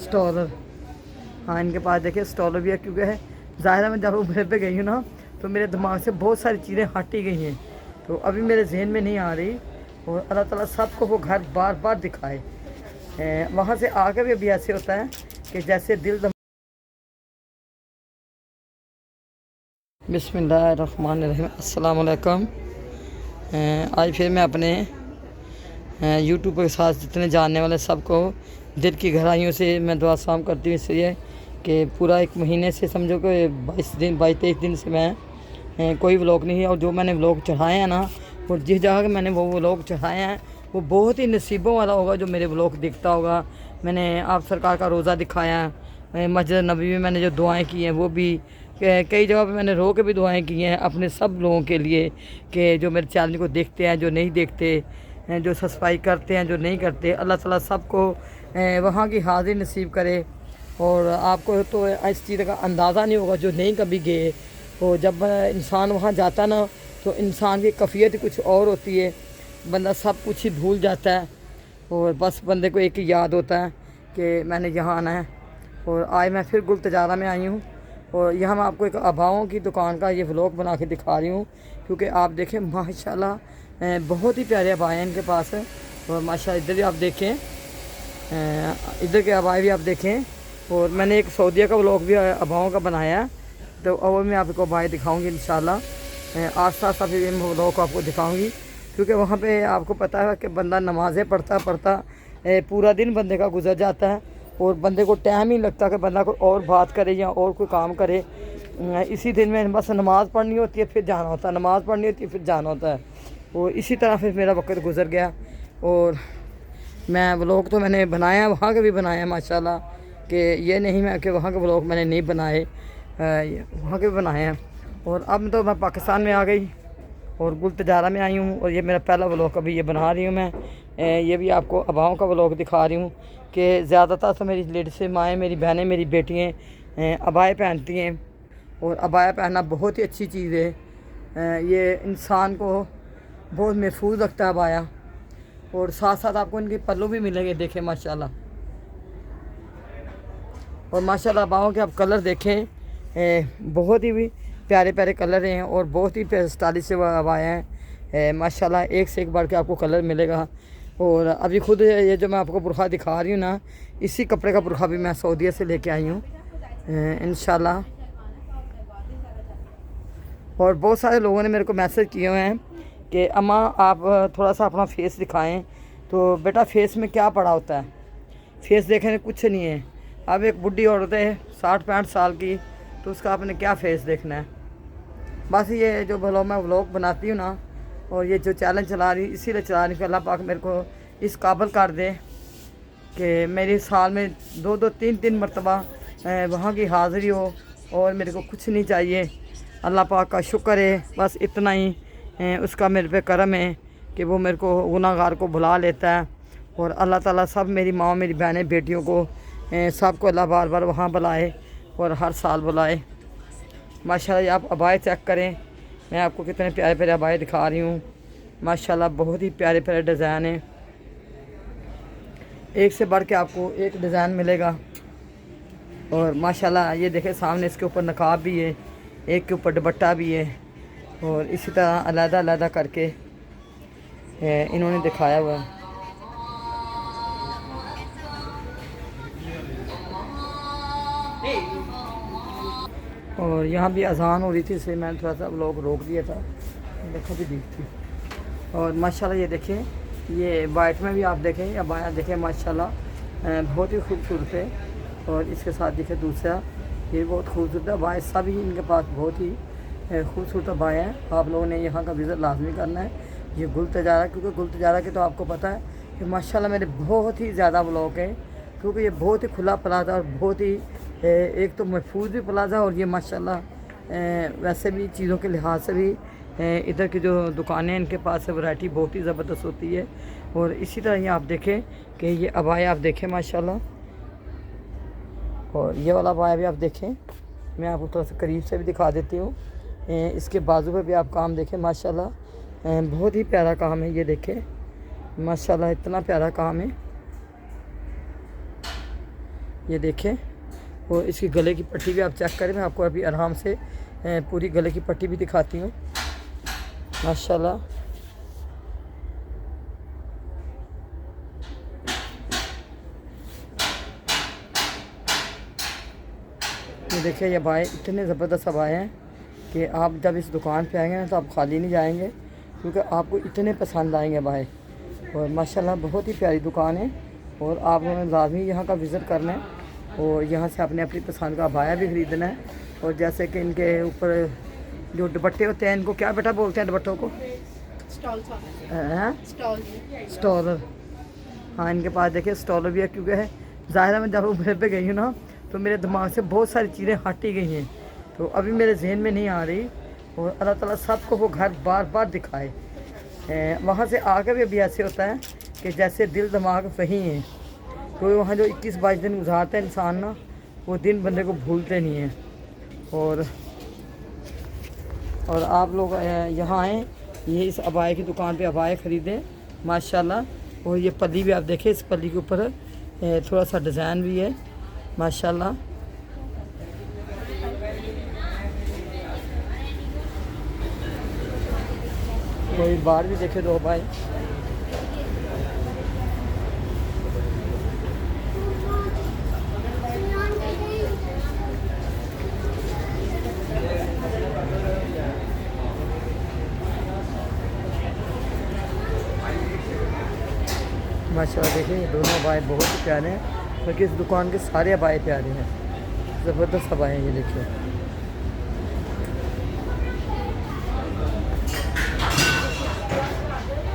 स्टॉलर। हाँ, इनके पास देखिए स्टॉलर भी है, क्योंकि है ज़ाहिर है मैं जब उभर पे गई हूँ ना तो मेरे दिमाग से बहुत सारी चीज़ें हट ही गई हैं, तो अभी मेरे जहन में नहीं आ रही। और अल्लाह ताला सबको वो घर बार बार दिखाए। वहाँ से आकर भी अभी ऐसे होता है कि जैसे दिल। बिस्मिल्लाहिर्रहमानिर्रहीम, अस्सलाम वालेकुम। आज फिर मैं अपने यूट्यूब के साथ जितने जानने वाले सबको दिल की गहराइयों से मैं दुआ सलाम करती हूँ, इसलिए कि पूरा एक महीने से समझो कि 22-23 दिन से मैं कोई व्लॉग नहीं है। और जो मैंने व्लॉग चढ़ाए हैं ना, और जिस जगह के मैंने वो व्लॉग चढ़ाए हैं वो बहुत ही नसीबों वाला होगा जो मेरे व्लॉग देखता होगा। मैंने आप सरकार का रोज़ा दिखाया है, मस्जिद नबी में मैंने जो दुआएँ की हैं वो भी, कई जगह पे मैंने रो के भी दुआएं की हैं अपने सब लोगों के लिए, कि जो मेरे चैनल को देखते हैं, जो नहीं देखते, जो सब्सक्राइब करते हैं, जो नहीं करते। अल्लाह ताला सबको वहाँ की हाज़िरी नसीब करे। और आपको तो इस चीज़ का अंदाज़ा नहीं होगा जो नहीं कभी गए। तो जब इंसान वहाँ जाता ना तो इंसान की कैफियत कुछ और होती है, बंदा सब कुछ ही भूल जाता है और बस बंदे को एक ही याद होता है कि मैंने यहाँ आना है। और आज मैं फिर गुल तजारा में आई हूँ और यहाँ मैं आपको एक अबाओं की दुकान का ये व्लॉग बना के दिखा रही हूँ, क्योंकि आप देखें माशाल्लाह बहुत ही प्यारे अबाए हैं इनके पास। और माशाल्लाह इधर भी आप देखें, इधर के अबाए भी आप देखें। और मैंने एक सऊदीया का व्लॉग भी अबाओं का बनाया है, तो और मैं आपको अबाए दिखाऊँगी इंशाल्लाह। आस्ता आस्ता फिर इन व्लॉग को आपको दिखाऊँगी, क्योंकि वहाँ पर आपको पता है कि बंदा नमाज़ें पढ़ता पढ़ता पूरा दिन बंदे का गुजर जाता है और बंदे को टाइम ही लगता कि बंदा कोई और बात करे या और कोई काम करे। इसी दिन में बस नमाज़ पढ़नी होती है फिर जाना होता है, नमाज़ पढ़नी होती है फिर जाना होता है। और इसी तरह फिर मेरा वक्त गुजर गया। और मैं व्लॉग तो मैंने बनाया, वहाँ के भी बनाया माशाल्लाह, कि ये नहीं मैं कि वहाँ के व्लॉग मैंने नहीं बनाए, वहाँ के भी बनाए हैं। और अब तो मैं पाकिस्तान में आ गई और गुल तजारा में आई हूँ और ये मेरा पहला व्लॉग अभी ये बना रही हूँ मैं। ये भी आपको अबाओं का व्लॉग दिखा रही हूँ कि ज़्यादातर तो मेरी लेडीज़ माएँ, मेरी बहनें, मेरी बेटियाँ अबाए पहनती हैं। और अबाया पहनना बहुत ही अच्छी चीज़ है, ये इंसान को बहुत महफूज रखता है अबाया। और साथ साथ आपको इनके पल्लू भी मिलेंगे, देखें माशाल्लाह। और माशाल्लाह अबाओं के आप कलर देखें, बहुत ही भी प्यारे प्यारे कलर हैं और बहुत ही स्टाइलिश से अबाया हैं माशाल्लाह। एक से एक बढ़ के आपको कलर मिलेगा। और अभी खुद ये जो मैं आपको बुरखा दिखा रही हूँ ना, इसी कपड़े का बुरखा भी मैं सऊदीया से लेके आई हूँ इंशाल्लाह। और बहुत सारे लोगों ने मेरे को मैसेज किए हुए हैं कि अम्मा आप थोड़ा सा अपना फेस दिखाएं। तो बेटा फेस में क्या पड़ा होता है, फेस देखने कुछ नहीं है। अब एक बुढ़ी औरत है 60-65 साल की, तो उसका आपने क्या फेस देखना है। बस ये जो मैं व्लॉग बनाती हूँ ना और ये जो चैलेंज चला रही इसीलिए चला रही कि अल्लाह पाक मेरे को इस काबिल कर दे कि मेरे साल में 2-2 3-3 मरतबा वहाँ की हाज़िरी हो और मेरे को कुछ नहीं चाहिए। अल्लाह पाक का शुक्र है, बस इतना ही उसका मेरे पे करम है कि वो मेरे को गुनाहगार को बुला लेता है। और अल्लाह ताला सब मेरी माँ, मेरी बहनें, बेटियों को सबको अल्लाह बार बार वहाँ बुलाए और हर साल बुलाए माशाल्लाह। ये आप अबाए चेक करें, मैं आपको कितने प्यारे प्यारे अबाए दिखा रही हूँ माशाल्लाह। बहुत ही प्यारे प्यारे डिज़ाइन हैं, एक से बढ़ के आपको एक डिज़ाइन मिलेगा। और माशाल्लाह ये देखें सामने इसके ऊपर नकाब भी है, एक के ऊपर दुपट्टा भी है। और इसी तरह अलग अलग करके इन्होंने दिखाया हुआ है। और यहाँ भी अजान हो रही थी, इसलिए मैंने थोड़ा सा व्लॉग रोक दिया था, देखो भी दीख थी। और माशाल्लाह ये देखें, ये वाइट में भी आप देखें अबाया देखें माशाल्लाह बहुत ही खूबसूरत है। और इसके साथ देखें दूसरा, ये बहुत खूबसूरत अबाया, सभी इनके पास बहुत ही खूबसूरत अबाया है। आप लोगों ने यहाँ का विज़िट लाजमी करना है, ये गुल तजारा, क्योंकि गुल तजारा के तो आपको पता है कि माशाल्लाह मेरे बहुत ही ज़्यादा व्लॉग हैं, क्योंकि ये बहुत ही खुला प्लाजा और बहुत ही एक तो महफूज भी प्लाजा। और ये माशाल्लाह वैसे भी चीज़ों के लिहाज से भी इधर की जो दुकानें इनके पास है वैरायटी बहुत ही ज़बरदस्त होती है। और इसी तरह ये आप देखें कि ये अबाया आप देखें माशाल्लाह। और ये वाला अबाया भी आप देखें, मैं आपको थोड़ा सा करीब से भी दिखा देती हूँ। इसके बाजू पे भी आप काम देखें माशाल्लाह, बहुत ही प्यारा काम है। ये देखें माशाल्लाह, इतना प्यारा काम है। ये देखें। और इसकी गले की पट्टी भी आप चेक करें। मैं आपको अभी आराम से पूरी गले की पट्टी भी दिखाती हूँ माशाल्लाह। ये देखिए ये अबाए इतने ज़बरदस्त अबाए हैं कि आप जब इस दुकान पे आएंगे ना तो आप खाली नहीं जाएंगे, क्योंकि आपको इतने पसंद आएंगे अबाए। और माशाल्लाह बहुत ही प्यारी दुकान है और आप लोगों ने लाजमी यहाँ का विज़िट करना है और यहाँ से आपने अपनी पसंद का अबाया भी ख़रीदना है। और जैसे कि इनके ऊपर जो दुपट्टे होते हैं, इनको क्या बेटा बोलते हैं दुपट्टों को? स्टॉलर। हाँ, इनके पास देखिए स्टॉलर भी है, क्योंकि है ज़ाहिर है मैं जब ऊपर पे गई हूँ ना तो मेरे दिमाग से बहुत सारी चीज़ें हट ही गई हैं, तो अभी मेरे जहन में नहीं आ रही। और अल्लाह ताला सबको वो घर बार बार दिखाए। वहाँ से आकर भी अभी ऐसे होता है कि जैसे दिल दिमाग वहीं है, तो वहाँ जो 21-22 दिन गुजारता है इंसान ना, वो दिन बंदे को भूलते नहीं हैं। और आप लोग यहाँ आएँ, ये इस अबाए की दुकान पे अबाए ख़रीदें माशाल्लाह। और ये पल्ली भी आप देखें, इस पल्ली के ऊपर थोड़ा सा डिज़ाइन भी है माशाल्लाह। कोई बार भी देखे दो भाई। माशाल्लाह देखिए दोनों अबाए बहुत ही प्यारे हैं, बल्कि इस दुकान के सारे अबाए प्यारे हैं, ज़बरदस्त अबाए हैं। ये देखिए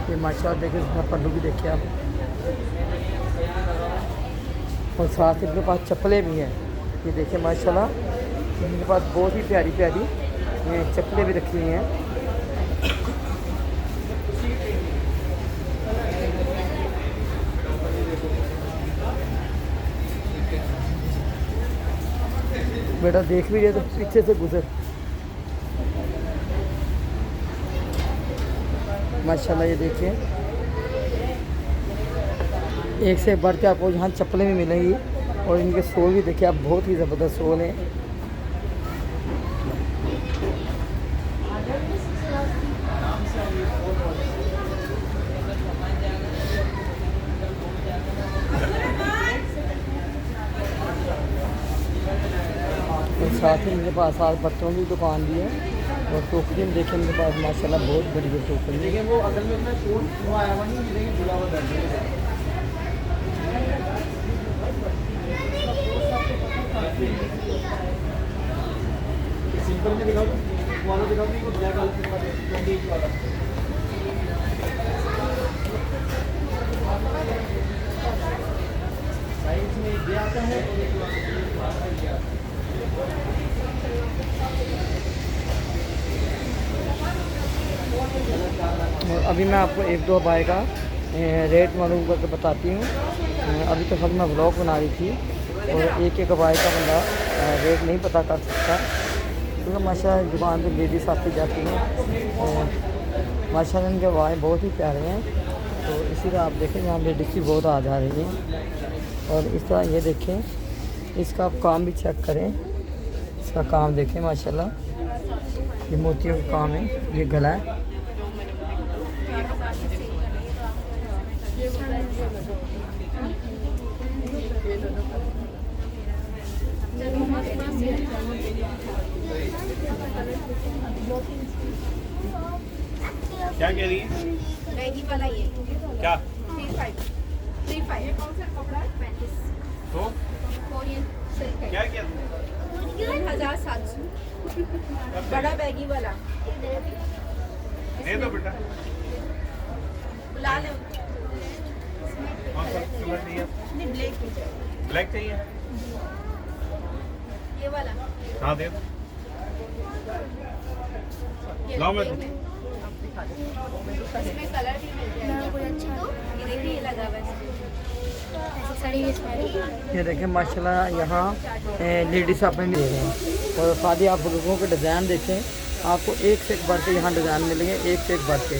ये माशाल्लाह देखिए, इसका पल्लू भी देखिए आप। और साथ ही इनके पास चप्पलें भी हैं। ये देखिए माशाल्लाह, इनके पास बहुत ही प्यारी प्यारी चप्पलें भी रखी हुई हैं। बेटा देख भी रहे तो पीछे से गुजर। माशाल्लाह ये देखिए, एक से बढ़ के आपको यहाँ चप्पलें भी मिलेंगी। और इनके सोल भी देखिए आप, बहुत ही ज़बरदस्त सोल हैं। और साथ ही इनके पास आज बर्तनों की दुकान भी है। और टोकरी में देखें इनके पास माशाल्लाह बहुत बड़ी बड़ी टोकरी है। वो असल में आया हुआ नहीं, सिंपल में दिखाओ, वाला दिखाओ, को ब्लैक वाला साइज में ये आता है। और अभी मैं आपको एक दो अबाए का रेट मालूम करके बताती हूँ। अभी तो सब मैं व्लॉग बना रही थी और एक एक अबाए का बंदा रेट नहीं पता कर सकता, क्योंकि माशाल्लाह दुकान पे लेडीज़ आती जाती हैं। माशाल्लाह इनके अबाए बहुत ही प्यारे हैं। तो इसी तरह आप देखें यहाँ लेडीज़ भी बहुत आ जा रही हैं। और इस तरह ये देखें, इसका आप काम भी चेक करें, इसका काम देखें माशाल्लाह, ये मोतियों का काम है। ये गला है, क्या कह रही है? मैगी वाला ये क्या 35 कौन सा कपड़ा है? 35 तो कोरियन सिल्क है। क्या किया 1700 बड़ा बैगी वाला दे दो बेटा। बुला ले। कौन सा कलर चाहिए? नहीं ब्लैक ब्लैक चाहिए? ये वाला हाँ दे दो। लाओ मैं दूँ। इसमें कलर भी मिल जाएगा। ये देखिए ये लगा हुआ है। ये देखें माशाल्लाह यहाँ लेडीज़ अपने दे रहे हैं। और साथ ही आप बुजुर्गों के डिज़ाइन देखें, आपको एक से एक बढ़ के यहाँ डिज़ाइन मिलेंगे, एक से एक बढ़ के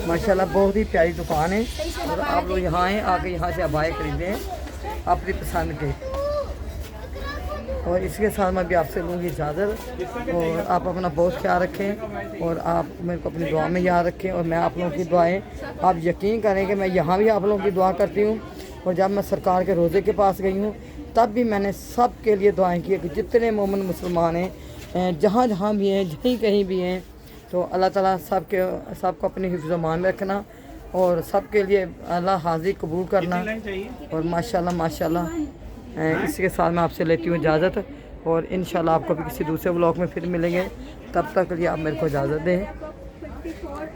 माशाल्लाह। बहुत ही प्यारी दुकान है। और आप लोग यहाँ आएँ, आके यहाँ से अबाए खरीदें अपनी पसंद के। और इसके साथ मैं भी आपसे लूँगी इजाज़त। और आप अपना बहुत ख्याल रखें और आप मेरे को अपनी दुआ में याद रखें। और मैं आप लोगों की दुआएं, आप यकीन करें कि मैं यहाँ भी आप लोगों की दुआ करती हूँ। और जब मैं सरकार के रोज़े के पास गई हूँ तब भी मैंने सब के लिए दुआएं की कि जितने मोमिन मुसलमान हैं जहाँ जहाँ भी हैं, कहीं कहीं भी हैं, तो अल्लाह ताला सबको अपनी हिफ्ज़ मान में रखना और सबके लिए अल्लाह हाज़िर कबूल करना। लाइन चाहिए? और माशाल्लाह इसके साथ मैं आपसे लेती हूँ इजाज़त। और इंशाल्लाह आपको भी किसी दूसरे व्लॉग में फिर मिलेंगे। तब तक के लिए आप मेरे को इजाज़त दें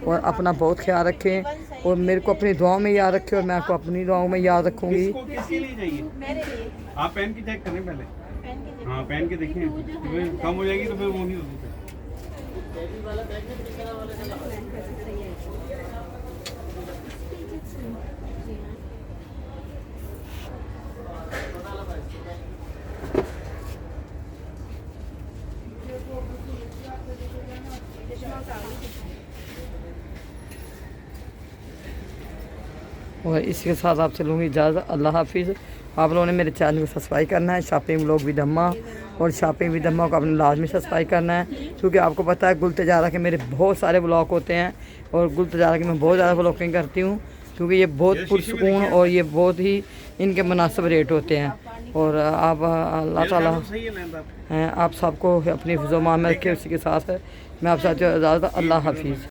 और अपना बहुत ख्याल रखें और मेरे को अपनी दुआओं में याद रखें और मैं आपको अपनी दुआओं में याद रखूँगी। इसको किसके लिए चाहिए? मेरे लिए आप पहन के चेक करें पहले। पहन के हाँ पहन के देखें, फिर कम हो जाएगी तो फिर वो नहीं होती। और इसके साथ आपसे लूँगी इजाज़त। अल्लाह हाफिज़। आप लोगों ने मेरे चैनल को सब्सक्राइब करना है, शॉपिंग व्लॉग विद अम्मा, और शॉपिंग विद अम्मा को आपने लाजमी सब्सक्राइब करना है। क्योंकि आपको पता है गुल तजारा के मेरे बहुत सारे व्लॉग होते हैं और गुल तजारा की मैं बहुत ज़्यादा व्लॉगिंग करती हूँ क्योंकि ये बहुत पुरसकून और ये बहुत ही इनके मुनासिब रेट होते हैं। और आप अल्लाह ताला सही है लेंदा। हैं, आप सबको अपनी हिफ्ज़-ओ-मान में रखें। उसी के साथ मैं आपसे इजाज़त। अल्लाह हाफिज़।